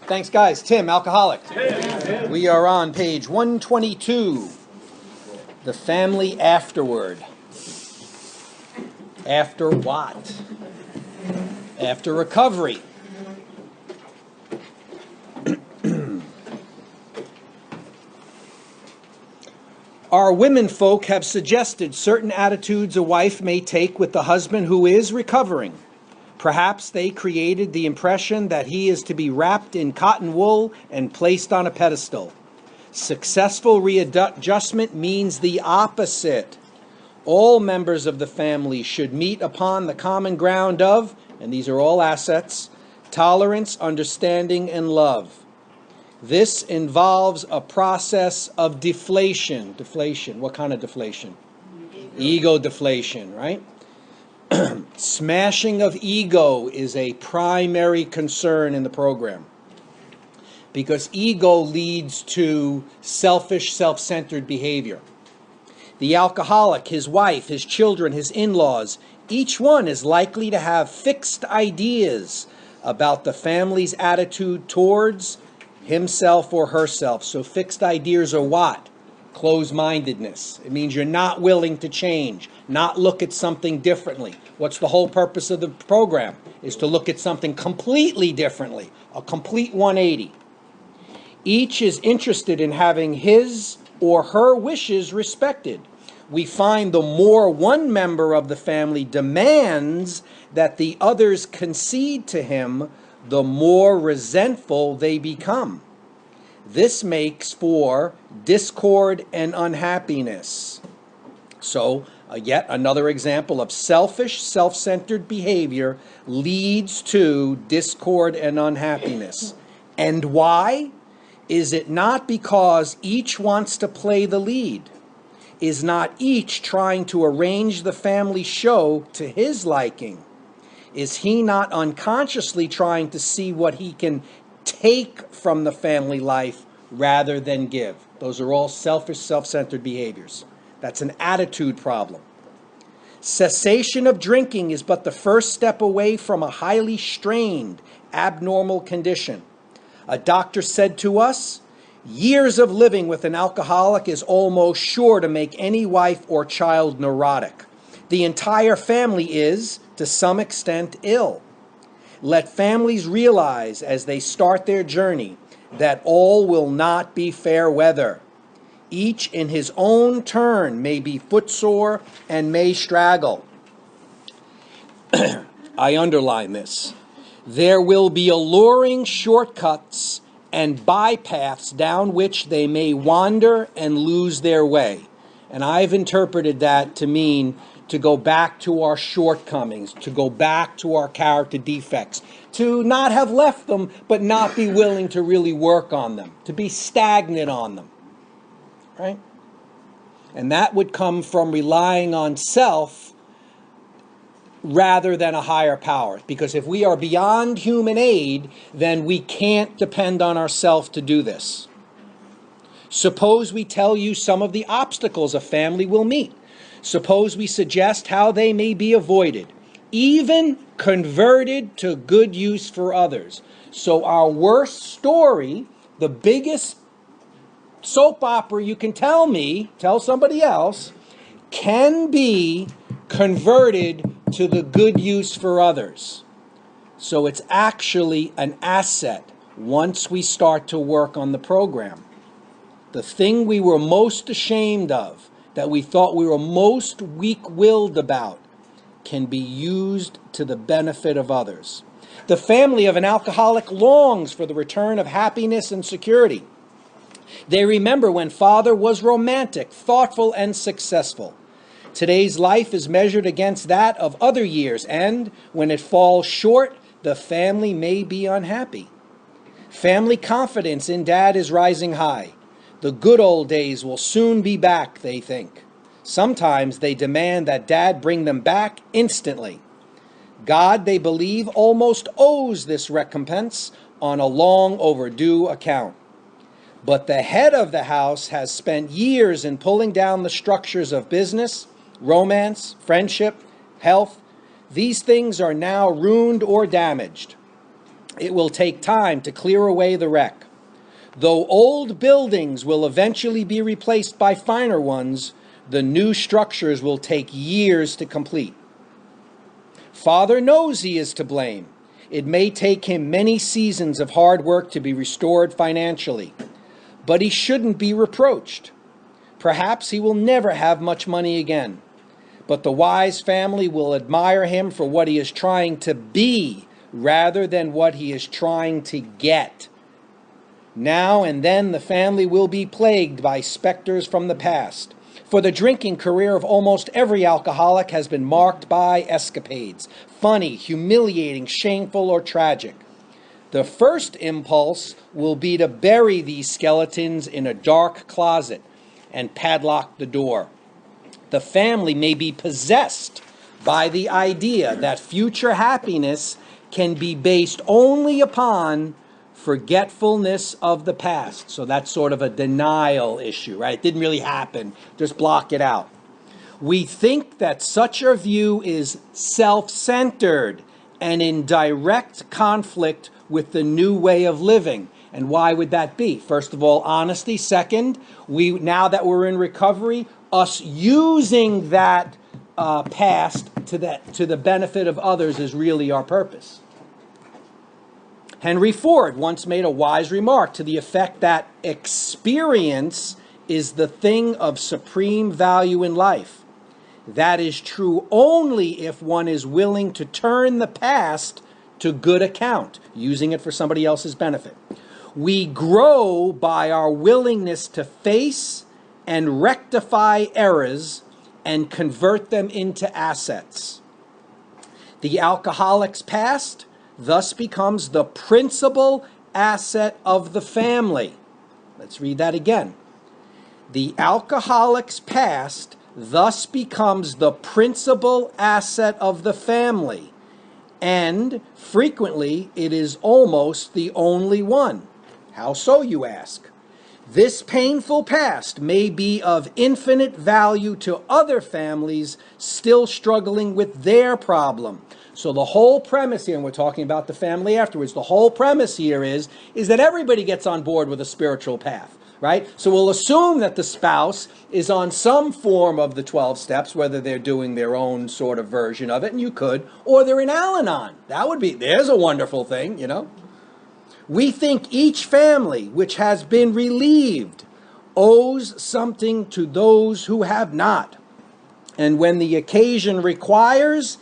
Thanks, guys. Tim, alcoholic. Tim. We are on page 122. The family afterward. After what? After recovery. Our women folk have suggested certain attitudes a wife may take with the husband who is recovering. Perhaps they created the impression that he is to be wrapped in cotton wool and placed on a pedestal. Successful readjustment means the opposite. All members of the family should meet upon the common ground of, and these are all assets, tolerance, understanding, and love. This involves a process of deflation. Deflation, what kind of deflation? Ego deflation, right? Smashing of ego is a primary concern in the program because ego leads to selfish, self-centered behavior. The alcoholic, his wife, his children, his in-laws, each one is likely to have fixed ideas about the family's attitude towards himself or herself. So fixed ideas are what? Closed-mindedness. It means you're not willing to change, not look at something differently. What's the whole purpose of the program? Is to look at something completely differently, a complete 180. Each is interested in having his or her wishes respected. We find the more one member of the family demands that the others concede to him, the more resentful they become. This makes for discord and unhappiness. So, yet another example of selfish, self-centered behavior leads to discord and unhappiness. And why? Is it not because each wants to play the lead? Is not each trying to arrange the family show to his liking? Is he not unconsciously trying to see what he can take from the family life rather than give? Those are all selfish, self-centered behaviors. That's an attitude problem. Cessation of drinking is but the first step away from a highly strained, abnormal condition. A doctor said to us, years of living with an alcoholic is almost sure to make any wife or child neurotic. The entire family is, to some extent, ill. Let families realize as they start their journey that all will not be fair weather. Each in his own turn may be footsore and may straggle. I underline this. There will be alluring shortcuts and bypaths down which they may wander and lose their way. And I've interpreted that to mean to go back to our shortcomings, to go back to our character defects, to not have left them, but not be willing to really work on them, to be stagnant on them, right? And that would come from relying on self rather than a higher power. Because if we are beyond human aid, then we can't depend on ourselves to do this. Suppose we tell you some of the obstacles a family will meet. Suppose we suggest how they may be avoided, even converted to good use for others. So our worst story, the biggest soap opera you can tell me, tell somebody else, can be converted to the good use for others. So it's actually an asset once we start to work on the program. The thing we were most ashamed of, that we thought we were most weak-willed about, can be used to the benefit of others. The family of an alcoholic longs for the return of happiness and security. They remember when father was romantic, thoughtful, and successful. Today's life is measured against that of other years, and when it falls short, the family may be unhappy. Family confidence in dad is rising high. The good old days will soon be back, they think. Sometimes they demand that dad bring them back instantly. God, they believe, almost owes this recompense on a long overdue account. But the head of the house has spent years in pulling down the structures of business, romance, friendship, health. These things are now ruined or damaged. It will take time to clear away the wreck. Though old buildings will eventually be replaced by finer ones, the new structures will take years to complete. Father knows he is to blame. It may take him many seasons of hard work to be restored financially, but he shouldn't be reproached. Perhaps he will never have much money again, but the Wise family will admire him for what he is trying to be rather than what he is trying to get. Now and then the family will be plagued by specters from the past, for the drinking career of almost every alcoholic has been marked by escapades, funny, humiliating, shameful, or tragic. The first impulse will be to bury these skeletons in a dark closet and padlock the door. The family may be possessed by the idea that future happiness can be based only upon forgetfulness of the past. So that's sort of a denial issue, right? It didn't really happen. Just block it out. We think that such a view is self-centered and in direct conflict with the new way of living. And why would that be? First of all, honesty. Second, now that we're in recovery, us using that past to the benefit of others is really our purpose. Henry Ford once made a wise remark to the effect that experience is the thing of supreme value in life. That is true only if one is willing to turn the past to good account, using it for somebody else's benefit. We grow by our willingness to face and rectify errors and convert them into assets. The alcoholic's past thus becomes the principal asset of the family. Let's read that again. The alcoholic's past thus becomes the principal asset of the family, and frequently it is almost the only one. How so, you ask? This painful past may be of infinite value to other families still struggling with their problem. So the whole premise here, and we're talking about the family afterwards, the whole premise here is that everybody gets on board with a spiritual path, right? So we'll assume that the spouse is on some form of the 12 steps, whether they're doing their own sort of version of it, and you could, or they're in Al-Anon. There's a wonderful thing, you know. We think each family which has been relieved owes something to those who have not. And when the occasion requires,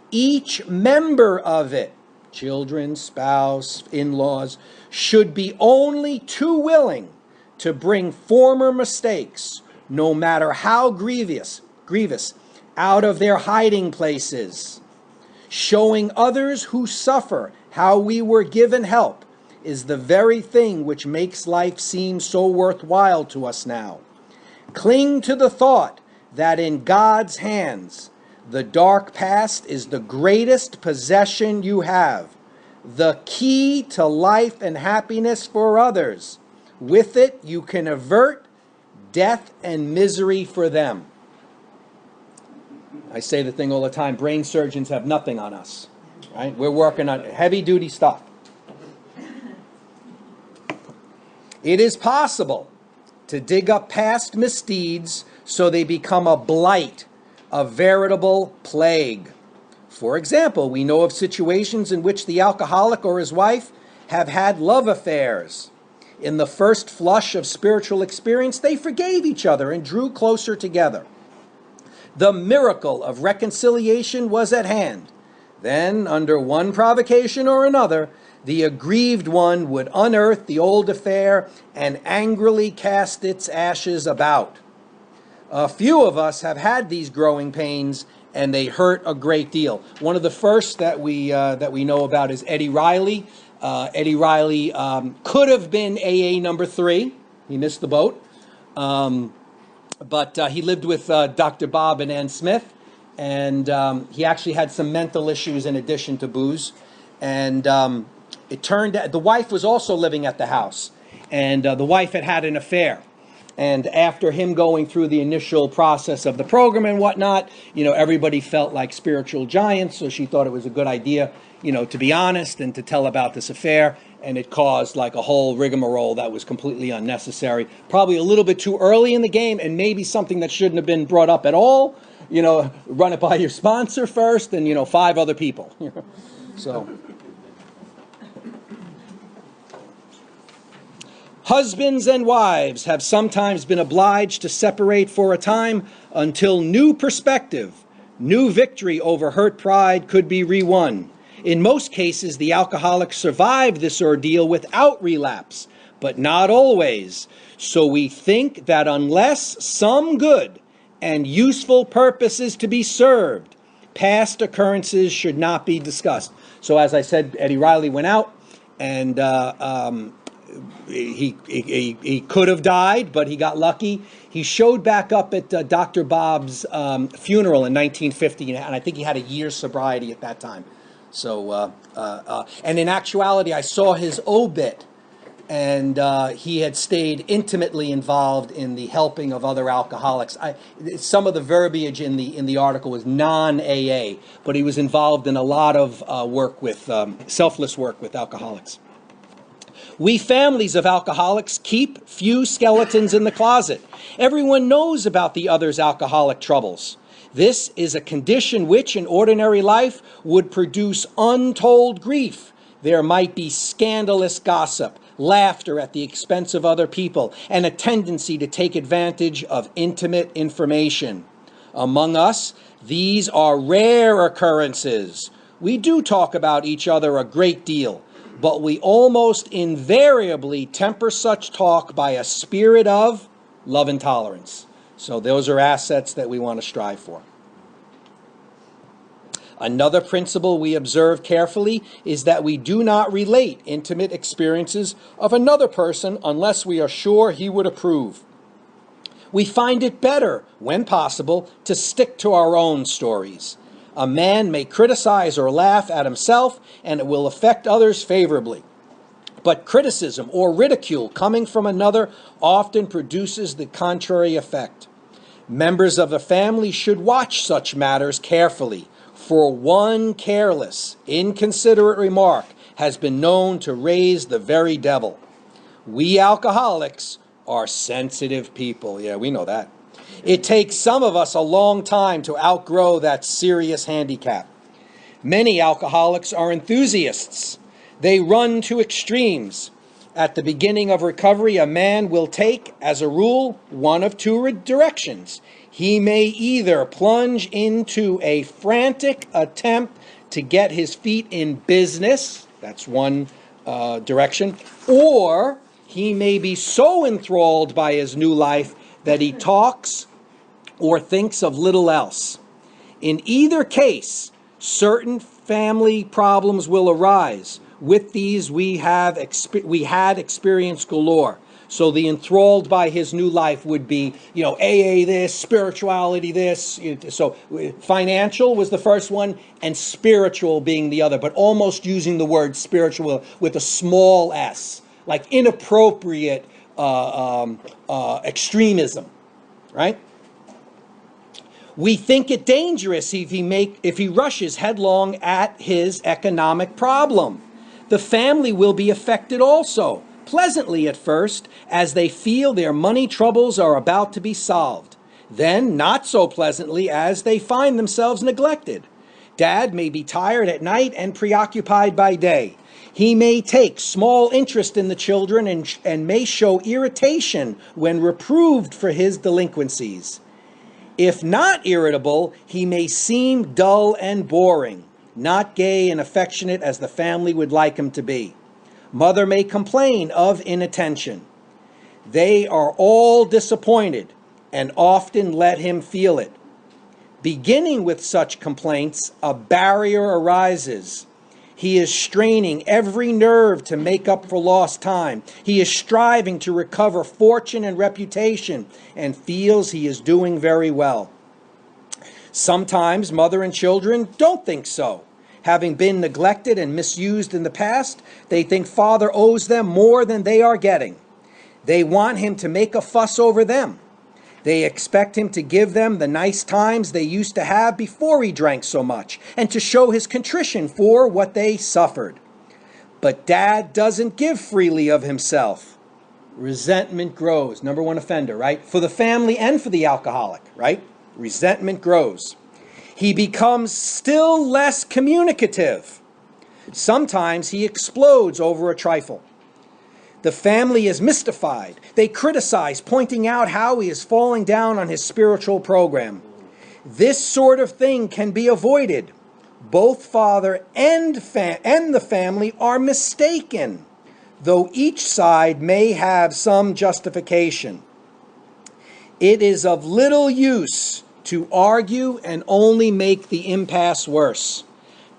each member of it, children, spouse, in-laws, should be only too willing to bring former mistakes, no matter how grievous, out of their hiding places. Showing others who suffer how we were given help is the very thing which makes life seem so worthwhile to us now. Cling to the thought that in God's hands, the dark past is the greatest possession you have, the key to life and happiness for others. With it, you can avert death and misery for them. I say the thing all the time, brain surgeons have nothing on us, right? We're working on heavy-duty stuff. It is possible to dig up past misdeeds so they become a blight, a veritable plague. For example, we know of situations in which the alcoholic or his wife have had love affairs. In the first flush of spiritual experience, they forgave each other and drew closer together. The miracle of reconciliation was at hand. Then, under one provocation or another, the aggrieved one would unearth the old affair and angrily cast its ashes about. A few of us have had these growing pains, and they hurt a great deal. One of the first that we know about is Eddie Riley. Eddie Riley could have been AA number 3. He missed the boat. But he lived with Dr. Bob and Ann Smith, and he actually had some mental issues in addition to booze. And it turned out the wife was also living at the house, and the wife had had an affair. And after him going through the initial process of the program and whatnot, everybody felt like spiritual giants. So she thought it was a good idea, to be honest and to tell about this affair. And it caused like a whole rigmarole that was completely unnecessary. Probably a little bit too early in the game, and maybe something that shouldn't have been brought up at all. Run it by your sponsor first and, 5 other people. So. Husbands and wives have sometimes been obliged to separate for a time until new perspective, new victory over hurt pride could be re-won. In most cases, the alcoholic survived this ordeal without relapse, but not always. So we think that unless some good and useful purpose is to be served, past occurrences should not be discussed. So as I said, Eddie Riley went out and he could have died, but he got lucky. He showed back up at Dr. Bob's funeral in 1950, and I think he had a year's sobriety at that time. So, and in actuality, I saw his obit, and he had stayed intimately involved in the helping of other alcoholics. Some of the verbiage in the article was non-AA, but he was involved in a lot of work with selfless work with alcoholics. We families of alcoholics keep few skeletons in the closet. Everyone knows about the other's alcoholic troubles. This is a condition which, in ordinary life, would produce untold grief. There might be scandalous gossip, laughter at the expense of other people, and a tendency to take advantage of intimate information. Among us, these are rare occurrences. We do talk about each other a great deal, but we almost invariably temper such talk by a spirit of love and tolerance. So those are assets that we want to strive for. Another principle we observe carefully is that we do not relate intimate experiences of another person unless we are sure he would approve. We find it better, when possible, to stick to our own stories. A man may criticize or laugh at himself, and it will affect others favorably. But criticism or ridicule coming from another often produces the contrary effect. Members of the family should watch such matters carefully, for one careless, inconsiderate remark has been known to raise the very devil. We alcoholics are sensitive people. Yeah, we know that. It takes some of us a long time to outgrow that serious handicap. Many alcoholics are enthusiasts. They run to extremes. At the beginning of recovery, a man will take, as a rule, one of 2 directions. He may either plunge into a frantic attempt to get his feet in business, that's one direction, or he may be so enthralled by his new life that he talks or thinks of little else. In either case, certain family problems will arise. With these, we had experience galore. So the enthralled by his new life would be, AA this, spirituality this. So financial was the first one, and spiritual being the other, but almost using the word spiritual with a small s, like inappropriate extremism, right? We think it dangerous if he rushes headlong at his economic problem. The family will be affected also, pleasantly at first, as they feel their money troubles are about to be solved. Then, not so pleasantly as they find themselves neglected. Dad may be tired at night and preoccupied by day. He may take small interest in the children and may show irritation when reproved for his delinquencies. If not irritable, he may seem dull and boring, not gay and affectionate as the family would like him to be. Mother may complain of inattention. They are all disappointed and often let him feel it. Beginning with such complaints, a barrier arises. He is straining every nerve to make up for lost time. He is striving to recover fortune and reputation and feels he is doing very well. Sometimes mother and children don't think so. Having been neglected and misused in the past, they think father owes them more than they are getting. They want him to make a fuss over them. They expect him to give them the nice times they used to have before he drank so much, and to show his contrition for what they suffered. But Dad doesn't give freely of himself. Resentment grows. Number one offender, right? For the family and for the alcoholic, right? Resentment grows. He becomes still less communicative. Sometimes he explodes over a trifle. The family is mystified. They criticize, pointing out how he is falling down on his spiritual program. This sort of thing can be avoided. Both father and the family are mistaken, though each side may have some justification. It is of little use to argue and only make the impasse worse.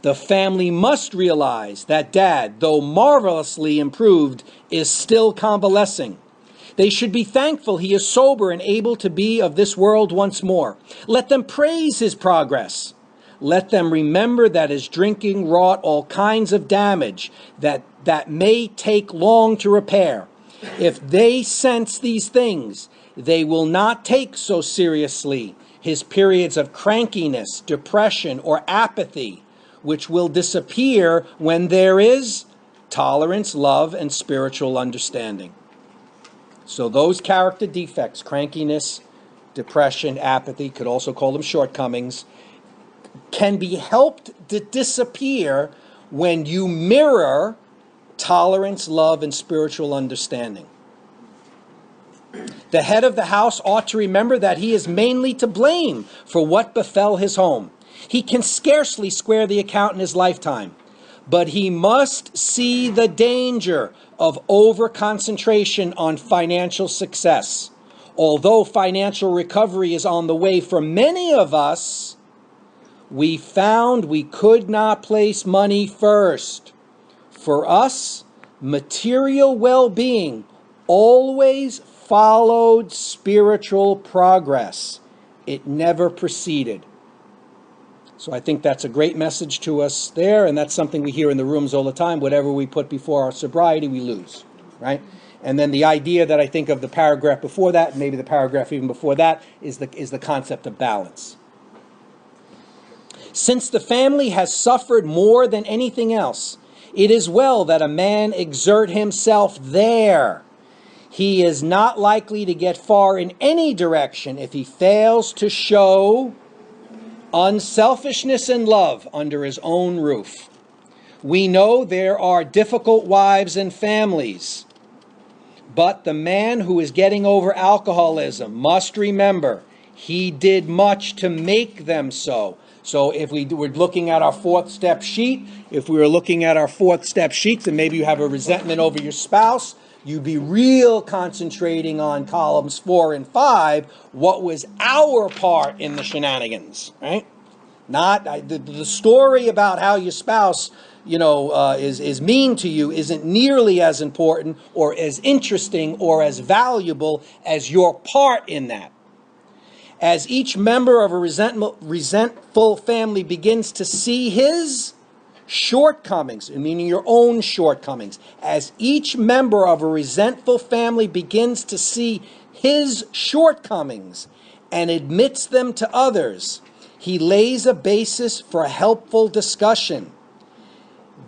The family must realize that Dad, though marvelously improved, is still convalescing. They should be thankful he is sober and able to be of this world once more. Let them praise his progress. Let them remember that his drinking wrought all kinds of damage that may take long to repair. If they sense these things, they will not take so seriously his periods of crankiness, depression, or apathy, which will disappear when there is tolerance, love, and spiritual understanding. So those character defects, crankiness, depression, apathy, could also call them shortcomings, can be helped to disappear when you mirror tolerance, love, and spiritual understanding. The head of the house ought to remember that he is mainly to blame for what befell his home. He can scarcely square the account in his lifetime, but he must see the danger of over-concentration on financial success. Although financial recovery is on the way for many of us, we found we could not place money first. For us, material well-being always followed spiritual progress. It never preceded. So I think that's a great message to us there, and that's something we hear in the rooms all the time. Whatever we put before our sobriety, we lose, right? And then the idea that I think of the paragraph before that, maybe the paragraph even before that, is the concept of balance. Since the family has suffered more than anything else, it is well that a man exert himself there. He is not likely to get far in any direction if he fails to show unselfishness and love under his own roof. We know there are difficult wives and families, but the man who is getting over alcoholism must remember he did much to make them so. So if we were looking at our fourth step sheet, then maybe you have a resentment over your spouse, you'd be real concentrating on columns 4 and 5. What was our part in the shenanigans, right? Not the story about how your spouse, is mean to you isn't nearly as important or as interesting or as valuable as your part in that. As each member of a resentful family begins to see his shortcomings, meaning your own shortcomings, as each member of a resentful family begins to see his shortcomings and admits them to others, he lays a basis for a helpful discussion.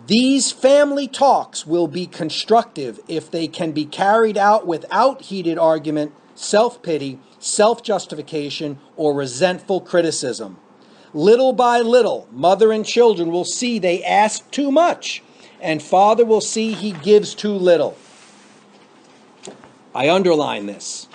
These family talks will be constructive if they can be carried out without heated argument, self-pity, self-justification, or resentful criticism. Little by little, mother and children will see they ask too much, and father will see he gives too little. I underline this.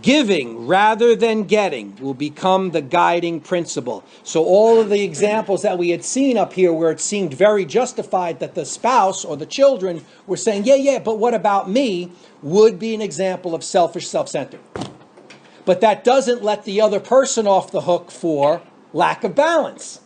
Giving rather than getting will become the guiding principle. So all of the examples that we had seen up here where it seemed very justified that the spouse or the children were saying, yeah, but what about me, would be an example of selfish, self-centered. But that doesn't let the other person off the hook for lack of balance,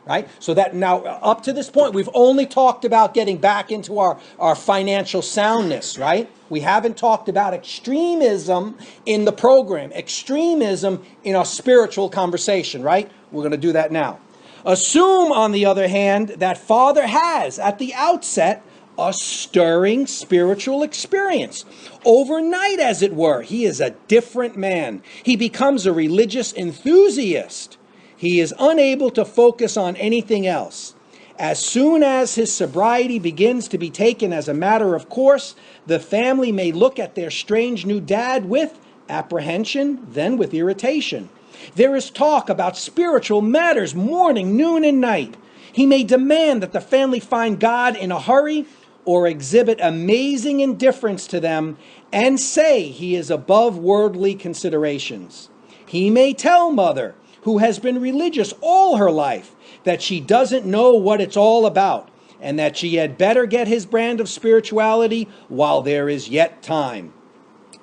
right? So that now, up to this point, we've only talked about getting back into our financial soundness, right? We haven't talked about extremism in the program, extremism in our spiritual conversation, right? We're going to do that now. Assume, on the other hand, that father has, at the outset, a stirring spiritual experience. Overnight, as it were, he is a different man. He becomes a religious enthusiast. He is unable to focus on anything else. As soon as his sobriety begins to be taken as a matter of course, the family may look at their strange new dad with apprehension, then with irritation. There is talk about spiritual matters morning, noon, and night. He may demand that the family find God in a hurry or exhibit amazing indifference to them and say he is above worldly considerations. He may tell mother, who has been religious all her life, that she doesn't know what it's all about and that she had better get his brand of spirituality while there is yet time.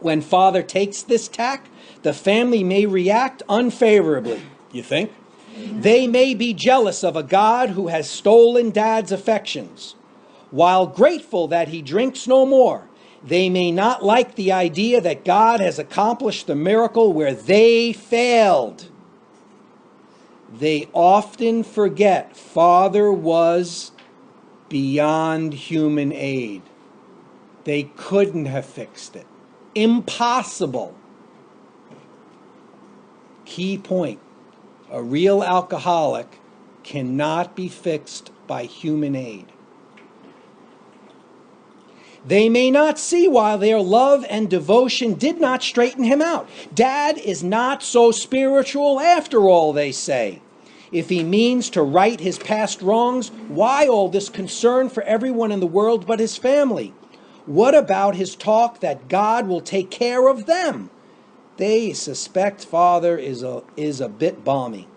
When father takes this tack, the family may react unfavorably. You think? They may be jealous of a God who has stolen dad's affections. While grateful that he drinks no more, they may not like the idea that God has accomplished the miracle where they failed. They often forget father was beyond human aid. They couldn't have fixed it. Impossible. Key point. A real alcoholic cannot be fixed by human aid. They may not see why their love and devotion did not straighten him out. Dad is not so spiritual after all, they say. If he means to right his past wrongs, why all this concern for everyone in the world but his family? What about his talk that God will take care of them? They suspect father is a bit balmy.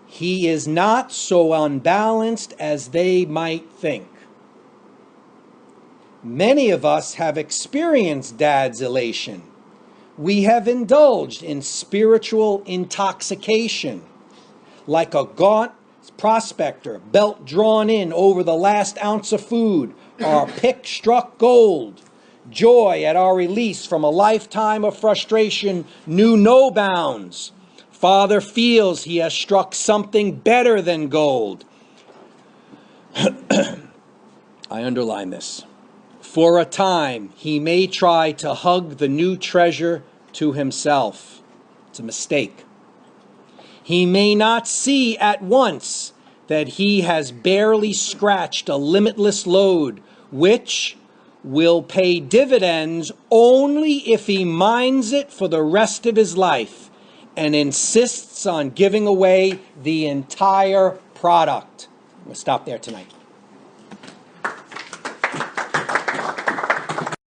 He is not so unbalanced as they might think. Many of us have experienced dad's elation. We have indulged in spiritual intoxication, like a gaunt prospector, belt drawn in over the last ounce of food, our pick struck gold. Joy at our release from a lifetime of frustration knew no bounds. Father feels he has struck something better than gold. I underline this. For a time, he may try to hug the new treasure to himself. It's a mistake. He may not see at once that he has barely scratched a limitless load, which will pay dividends only if he mines it for the rest of his life and insists on giving away the entire product. We'll stop there tonight.